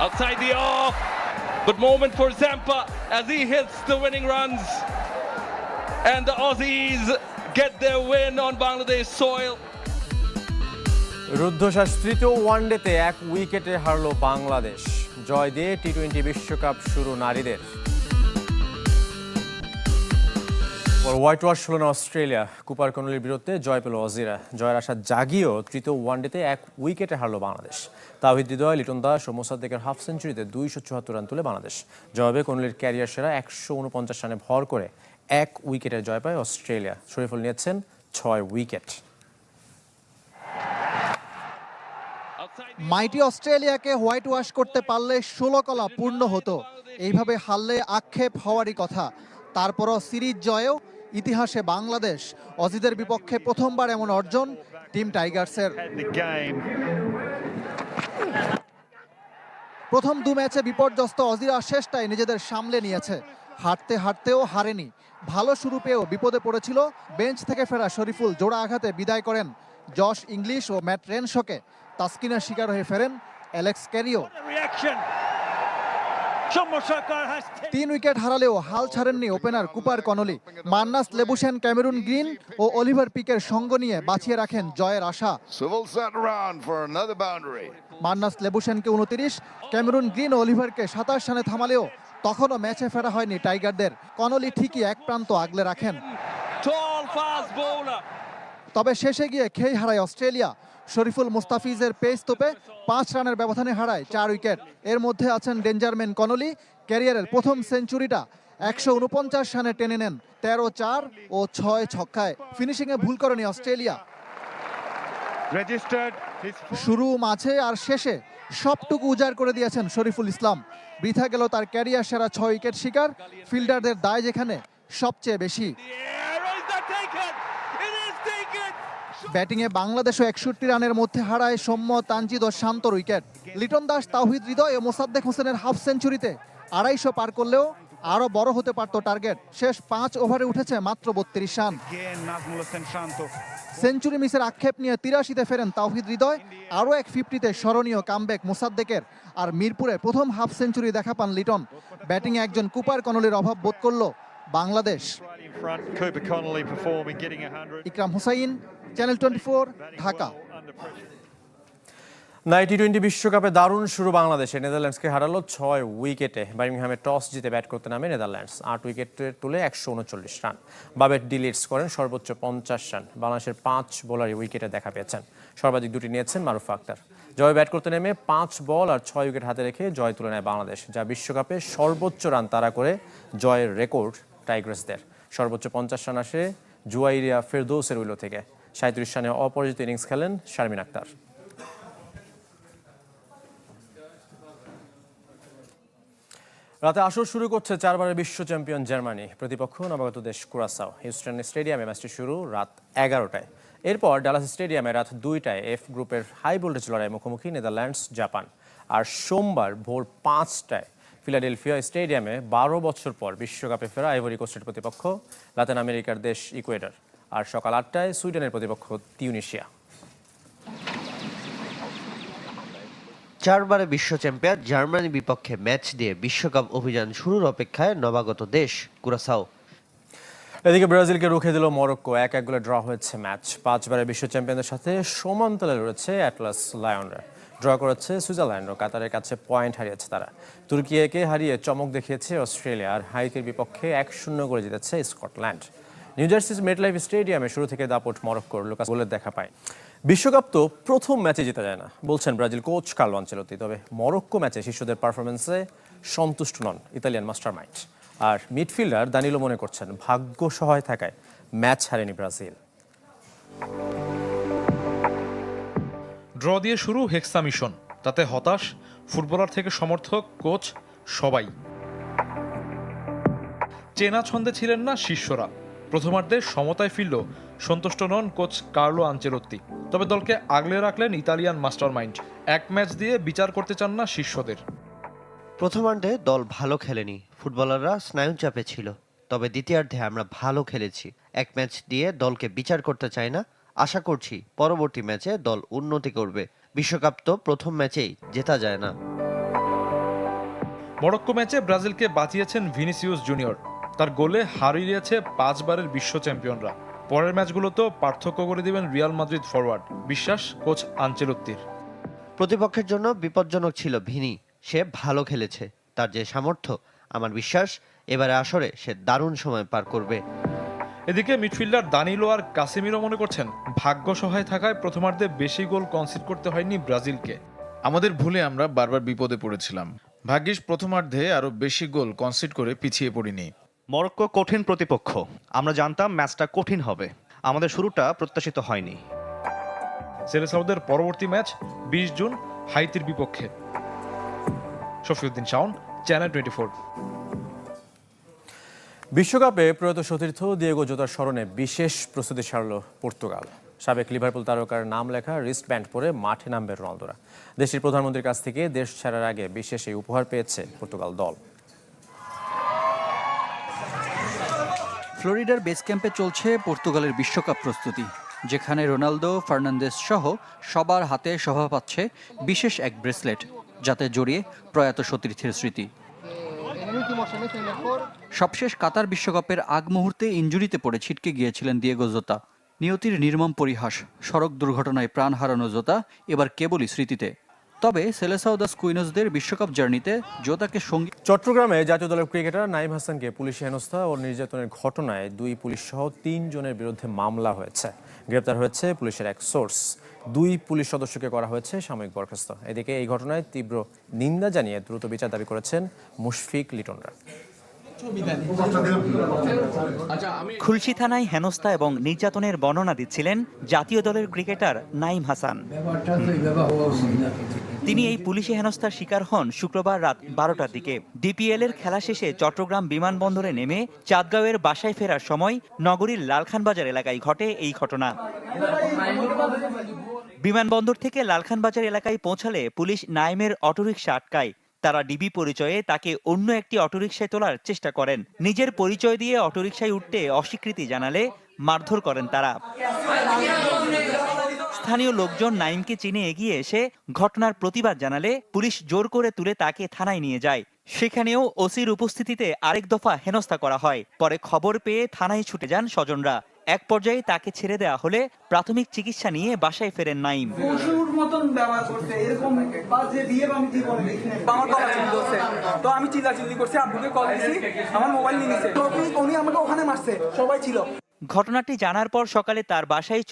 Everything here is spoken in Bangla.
Outside the off. Good moment for Zampa as he hits the winning runs. And the Aussies get their win on Bangladesh soil. রুদ্ধশ্বাস তৃতীয় ওয়ানডেতে এক উইকেটে হারল বাংলাদেশ। জয় দিয়ে টি-20 বিশ্বকাপ শুরু নারীদের। হোয়াইট ওয়াশ হল না অস্ট্রেলিয়া। কুপার কনলির বিরুদ্ধে জয় পেল অজিরা। জয়ের আশা জাগিয়েও তৃতীয় ওয়ানডেতে এক উইকেটে হারল বাংলাদেশ। তাওহিদ হৃদয়, লিটন দাস ও মোসাদ্দেকের হাফ সেঞ্চুরিতে 274 রান তুলে বাংলাদেশ। জবাবে কনলির ক্যারিয়ার সেরা 149 রানে ভর করে এক উইকেটের জয় পায় অস্ট্রেলিয়া। শরীফুল নিয়েছেন 6 উইকেট। মাইটি অস্ট্রেলিয়াকে হোয়াইট ওয়াশ করতে পারলে 16 কলা পূর্ণ হতো। এইভাবে হারলে আক্ষেপ হওয়ারই কথা। তারপরও সিরিজ জয়েও ইতিহাসে বাংলাদেশ অজিদের বিপক্ষে প্রথমবার এমন অর্জন টিম টাইগার্সের। প্রথম 2 ম্যাচে বিপর্যস্ত অজিরা শেষটায় নিজেদের সামলে নিয়েছে। হারতে হারতেও হারেনি। ভালো শুরু পেয়েও বিপদে পড়েছিল। বেঞ্চ থেকে ফেরা শরীফুল জোড়া আঘাতে বিদায় করেন জশ ইংলিশ ও ম্যাট রেনশোকে। তাসকিনের শিকার হয়ে ফেরেন অ্যালেক্স ক্যারিও। 3 উইকেট হারালেও হাল ছাড়েননি opener Cooper Connolly. Marnus Labuschagne, Cameron Green ও অলিভার পিকের সঙ্গ নিয়ে বাঁচিয়ে রাখেন জয়ের আশা। মার্নাস লেবুশেনকে 29, ক্যামেরুন গ্রিন ও অলিভারকে 27 রানে থামালেও তখনও ম্যাচে ফেরা হয়নি টাইগারদের। কনলি ঠিকই এক প্রান্ত আগলে রাখেন। তবে শেষে গিয়ে খেই হারায় অস্ট্রেলিয়া। শরীফুল মুস্তাফিজের পেস তোপে 5 রানের ব্যবধানে হারায় 4 উইকেট। এর মধ্যে আছেন ডেঞ্জারম্যান কনলি। ক্যারিয়ারের প্রথম সেঞ্চুরিটা 149 রানে টেনে নেন 13-4 ও 6 ছক্কায়। ফিনিশিংয়ে ভুল করেনি অস্ট্রেলিয়া। শুরু, মাঝে আর শেষে সবটুকু উজাড় করে দিয়েছেন শরীফুল ইসলাম। বৃথা গেল তার ক্যারিয়ার সেরা 6 উইকেট শিকার। ফিল্ডারদের দায় যেখানে সবচেয়ে বেশি। ব্যাটিংয়ে বাংলাদেশও 61 রানের মধ্যে হারায় সৌম্য, তানজিদ ও শান্তর উইকেট। লিটন দাস, তাওহিদ হৃদয় ও মোসাদ্দেক হোসেনের হাফ সেঞ্চুরিতে 250 পার করলেও আরো বড় হতে পারত টার্গেট। শেষ 5 ওভারে উঠেছে মাত্র 32 রান। সেঞ্চুরি মিসের আক্ষেপ নিয়ে 83-তে ফেরেন তাওহিদ হৃদয়। আরও এক 50-তে স্মরণীয় কামব্যাক মোসাদ্দেকের। আর মিরপুরে প্রথম হাফ সেঞ্চুরি দেখা পান লিটন। ব্যাটিংয়ে একজন কুপার কনলির অভাব বোধ করল বাংলাদেশ। ইকরাম হুসাইন, চ্যানেল 24, ঢাকা। টি-20 বিশ্বকাপে দারুণ শুরু বাংলাদেশে। নেদারল্যান্ডসকে হারালো 6 উইকেটে। বার্মিংহামে টস জিতে ব্যাট করতে নামে নেদারল্যান্ডস। 8 উইকেটে তুলে 139 রান। বাবেট ডি লিডস করেন সর্বোচ্চ 50 রান। বাংলাদেশের 5 বোলারই উইকেটে দেখা পেয়েছেন। সর্বাধিক 2টি নিয়েছেন মারুফ আক্তার। জয় ব্যাট করতে নেমে 5 বল আর 6 উইকেট হাতে রেখে জয় তুলে নেয় বাংলাদেশ, যা বিশ্বকাপে সর্বোচ্চ রান তাড়া করে জয়ের রেকর্ড টাইগার্সদের। সর্বোচ্চ 50 রান আসে জুয়াইরিয়া ফেরদৌসের উইলো থেকে। 37 রানে অপরাজিত ইনিংস খেলেন শারমিন আক্তার। রাতে আসর শুরু করছে 4বারের বিশ্ব চ্যাম্পিয়ন জার্মানি। প্রতিপক্ষ নবাগত দেশ কুরাসাও। হিউস্টন স্টেডিয়ামে ম্যাচটি শুরু রাত 11টায়। এরপর ডালাস স্টেডিয়ামে রাত 2টায় এফ গ্রুপের হাই ভোল্টেজ লড়াই মুখোমুখি নেদারল্যান্ডস জাপান। আর সোমবার ভোর 5টায় ফিলাডেলফিয়া স্টেডিয়ামে 12 বছর পর বিশ্বকাপে ফেরা আইভরি কোস্টের প্রতিপক্ষ লাতিন আমেরিকার দেশ ইকুয়েডর। আর সকাল 8টায় সুইডেনের প্রতিপক্ষ তিউনিশিয়া। 4বারের বিশ্ব চ্যাম্পিয়ন জার্মানির বিপক্ষে ম্যাচ দিয়ে বিশ্বকাপ অভিযান শুরুর অপেক্ষায় নবাগত দেশ কুরাসাও। এদিকে ব্রাজিলকে রুখে দিল মরক্কো। 1-1 গোলে ড্র হয়েছে ম্যাচ। 5বারের বিশ্ব চ্যাম্পিয়নদের সাথে সমান তালে লড়েছে অ্যাটলাস লায়নরা। ড্র করেছে সুইজারল্যান্ডও। কাতারের কাছে পয়েন্ট হারিয়েছে তারা। তুর্কিয়াকে হারিয়ে চমক দেখিয়েছে অস্ট্রেলিয়া। আর হাইতির বিপক্ষে 1-0 করে জিতেছে স্কটল্যান্ড। নিউ জার্সির মেটলাইফ স্টেডিয়ামে শুরু থেকে দাপট মরক্কোর। লুকাস গোলের দেখা পায়। বিশ্বকাপ তো প্রথম ম্যাচে জেতা যায় না বলছেন ব্রাজিল কোচ কার্লো আনচেলত্তি। তবে মরক্কো ম্যাচে শিশুদের পারফরমেন্সে সন্তুষ্ট নন ইতালিয়ান মাস্টারমাইন্ড। আর মিডফিল্ডার দানিলো মনে করছেন ভাগ্য সহায় থাকায় ম্যাচ হারেনি ব্রাজিল। ড্র দিয়ে শুরু হেক্সা মিশন। তাতে হতাশ ফুটবলার থেকে সমর্থক, কোচ সবাই। চেনা ছন্দে ছিলেন না শিষ্যরা। প্রথমার্ধে সমতায় ফিরল সন্তুষ্ট নন কোচ কার্লো আনচেলত্তি। তবে দলকে আগলে রাখলেন ইতালিয়ান মাস্টারমাইন্ড। এক ম্যাচ দিয়ে বিচার করতে চান না শিষ্যদের। প্রথমার্ধে দল ভালো খেলেনি, ফুটবলাররা স্নায়ুচাপে ছিল। তবে দ্বিতীয়ার্ধে আমরা ভালো খেলেছি। এক ম্যাচ দিয়ে দলকে বিচার করতে চাই না। আশা করছি পরবর্তী ম্যাচে দল উন্নতি করবে। বিশ্বকাপ তো প্রথম ম্যাচেই জেতা যায় না। মরক্কো ম্যাচে ব্রাজিলকে বাঁচিয়েছেন ভিনিসিয়াস জুনিয়র। তার গোলে হারিয়েছে 5 বারের বিশ্ব চ্যাম্পিয়নরা। পরের ম্যাচগুলোতেও পার্থক্য করে দিবেন রিয়াল মাদ্রিদ ফরওয়ার্ড, বিশ্বাস কোচ আনচেলত্তির। প্রতিপক্ষের জন্য বিপজ্জনক ছিল ভিনি, সে ভালো খেলেছে। তার যে সামর্থ্য, আমার বিশ্বাস এবারে আসরে সে দারুণ সময় পার করবে। এদিকে মিডফিল্ডার দানিলো আর কাসেমিরো মনে করছেন ভাগ্য সহায় থাকায় প্রথমার্ধে বেশি গোল কনসিড করতে হয়নি ব্রাজিলকে। আমাদের ভুলে আমরা বারবার বিপদে পড়েছিলাম। ভাগ্যিস প্রথমার্ধে আরো বেশি গোল কনসিড করে পিছিয়ে পড়িনি। মরক্কো কঠিন প্রতিপক্ষ, আমরা জানতাম ম্যাচটা কঠিন হবে। আমাদের শুরুটা প্রত্যাশিত হয়নি। সেলেসাওদের পরবর্তী ম্যাচ 20 জুন হাইতির বিপক্ষে। শফিউদ্দিন শাওন, চ্যানেল 24। বিশ্বকাপে প্রয়াত সতীর্থ দিয়েগো জোতার স্মরণে বিশেষ প্রস্তুতি সারল পর্তুগাল। সাবেক লিভারপুল তারকার নাম লেখা রিস্ট ব্যান্ড পরে মাঠে নামবে রোনালদোরা। দেশটির প্রধানমন্ত্রীর কাছ থেকে দেশ ছাড়ার আগে বিশেষ এই উপহার পেয়েছে পর্তুগাল দল। ফ্লোরিডার বেস ক্যাম্পে চলছে পর্তুগালের বিশ্বকাপ প্রস্তুতি, যেখানে রোনালদো, ফার্নান্দেস সহ সবার হাতে শোভা পাচ্ছে বিশেষ এক ব্রেসলেট, যাতে জড়িয়ে প্রয়াত সতীর্থের স্মৃতি। সবশেষ কাতার বিশ্বকাপের আগ মুহূর্তে ইনজুরিতে পড়ে ছিটকে গিয়েছিলেন দিয়েগো জোতা। নিয়তির নির্মম পরিহাস, সড়ক দুর্ঘটনায় প্রাণ হারানো জোতা এবার কেবলই স্মৃতিতে। তবে সেলেসাও দ্য স্কুইনোসদের বিশ্বকাপ জার্নিতে জোতাকে সঙ্গী। চট্টগ্রামে জাতীয় দলের ক্রিকেটার নাইম হাসানকে পুলিশি হেনস্থা ও নির্যাতনের ঘটনায় 2 পুলিশ সহ 3 জনের বিরুদ্ধে মামলা হয়েছে। গ্রেপ্তার হয়েছে পুলিশের এক সোর্স। 2 পুলিশ সদস্যকে করা হয়েছে সাময়িক বরখাস্ত। এদিকে এই ঘটনায় তীব্র নিন্দা জানিয়ে দ্রুত বিচার দাবি করেছেন মুশফিক লিটনরা। খুলশী থানায় হেনস্থা এবং নির্যাতনের বর্ণনা দিচ্ছিলেন জাতীয় দলের ক্রিকেটার নাইম হাসান। তিনি এই পুলিশি হেনস্থার শিকার হন শুক্রবার রাত 12টার দিকে। ডিপিএল এর খেলা শেষে চট্টগ্রাম বিমানবন্দরে নেমে চাঁদগাঁওয়ের বাসায় ফেরার সময় নগরীর লালখান বাজার এলাকায় ঘটে এই ঘটনা। বিমানবন্দর থেকে লালখান বাজার এলাকায় পৌঁছালে পুলিশ নাইমের অটোরিকশা আটকায়। তারা ডিবি পরিচয়ে তাকে অন্য একটি অটোরিকশায় তোলার চেষ্টা করেন। নিজের পরিচয় দিয়ে অটোরিকশায় উঠতে অস্বীকৃতি জানালে মারধর করেন তারা। স্থানীয় লোকজন নাইমকে চিনে এগিয়ে এসে ঘটনার প্রতিবাদ জানালে পুলিশ জোর করে তুলে তাকে থানায় নিয়ে যায়। সেখানেও ওসির উপস্থিতিতে আরেক দফা হেনস্থা করা হয়। পরে খবর পেয়ে থানায় ছুটে যান স্বজনরা। এক পর্যায়ে তাকে ছেড়ে দেওয়া হলে প্রাথমিক চিকিৎসা নিয়ে বাসায় ফেরেন নাইম। আমি চিল্লাচিল্লি করছি, আব্বুকে কল দিছি, আমার মোবাইল নিয়ে নিছে, উনি আমাকে ওখানে মারছে, সবাই ছিল। ঘটনাটি জানার পর সকালে তার বাসায়